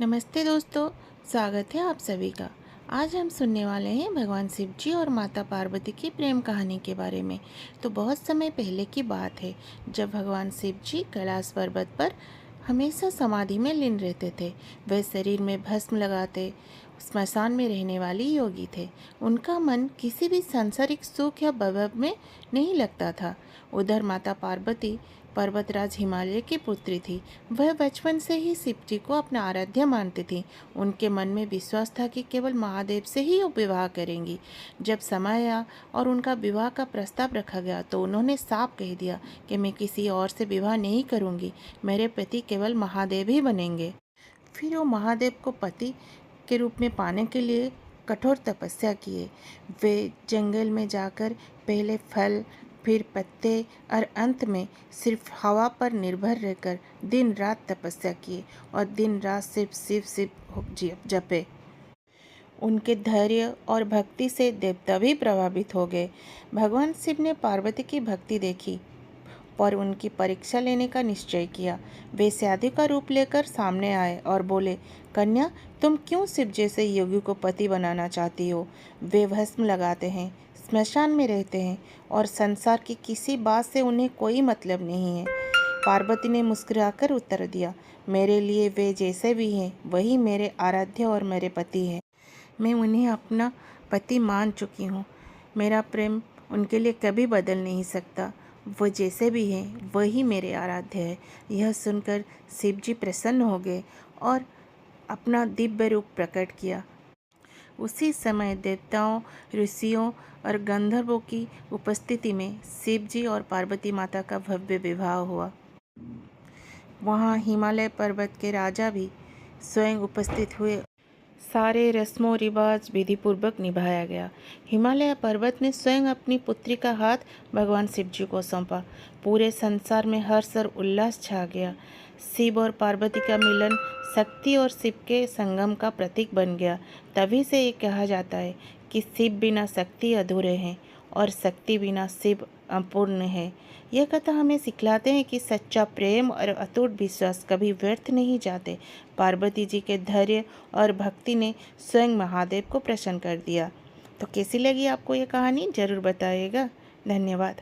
नमस्ते दोस्तों, स्वागत है आप सभी का। आज हम सुनने वाले हैं भगवान शिव जी और माता पार्वती की प्रेम कहानी के बारे में। तो बहुत समय पहले की बात है, जब भगवान शिव जी कैलाश पर्वत पर हमेशा समाधि में लीन रहते थे। वे शरीर में भस्म लगाते स्मशान में रहने वाली योगी थे। उनका मन किसी भी सांसारिक सुख या वैभव में नहीं लगता था। उधर माता पार्वती पर्वतराज हिमालय की पुत्री थी। वह बचपन से ही शिव जी को अपना आराध्य मानती थी। उनके मन में विश्वास था कि केवल महादेव से ही वो विवाह करेंगी। जब समय आया और उनका विवाह का प्रस्ताव रखा गया तो उन्होंने साफ कह दिया कि मैं किसी और से विवाह नहीं करूंगी, मेरे पति केवल महादेव ही बनेंगे। फिर वो महादेव को पति के रूप में पाने के लिए कठोर तपस्या किए। वे जंगल में जाकर पहले फल, फिर पत्ते और अंत में सिर्फ हवा पर निर्भर रहकर दिन रात तपस्या किए और दिन रात सिर्फ शिव शिव जपे। उनके धैर्य और भक्ति से देवता भी प्रभावित हो गए। भगवान शिव ने पार्वती की भक्ति देखी पर उनकी परीक्षा लेने का निश्चय किया। वे साधु का रूप लेकर सामने आए और बोले, कन्या, तुम क्यों शिव जैसे योगी को पति बनाना चाहती हो? वे भस्म लगाते हैं, स्मशान में रहते हैं और संसार की किसी बात से उन्हें कोई मतलब नहीं है। पार्वती ने मुस्कुराकर उत्तर दिया, मेरे लिए वे जैसे भी हैं वही मेरे आराध्य और मेरे पति हैं। मैं उन्हें अपना पति मान चुकी हूँ। मेरा प्रेम उनके लिए कभी बदल नहीं सकता। वो जैसे भी हैं वही मेरे आराध्य है। यह सुनकर शिव जी प्रसन्न हो गए और अपना दिव्य रूप प्रकट किया। उसी समय देवताओं, ऋषियों और गंधर्वों की उपस्थिति में शिव जी और पार्वती माता का भव्य विवाह हुआ। वहाँ हिमालय पर्वत के राजा भी स्वयं उपस्थित हुए। सारे रस्मों रिवाज विधिपूर्वक निभाया गया। हिमालय पर्वत ने स्वयं अपनी पुत्री का हाथ भगवान शिव जी को सौंपा। पूरे संसार में हर्ष और उल्लास छा गया। शिव और पार्वती का मिलन शक्ति और शिव के संगम का प्रतीक बन गया। तभी से ये कहा जाता है कि शिव बिना शक्ति अधूरे हैं और शक्ति बिना शिव अपूर्ण है। यह कथा हमें सिखलाते हैं कि सच्चा प्रेम और अटूट विश्वास कभी व्यर्थ नहीं जाते। पार्वती जी के धैर्य और भक्ति ने स्वयं महादेव को प्रसन्न कर दिया। तो कैसी लगी आपको ये कहानी? ज़रूर बताइएगा। धन्यवाद।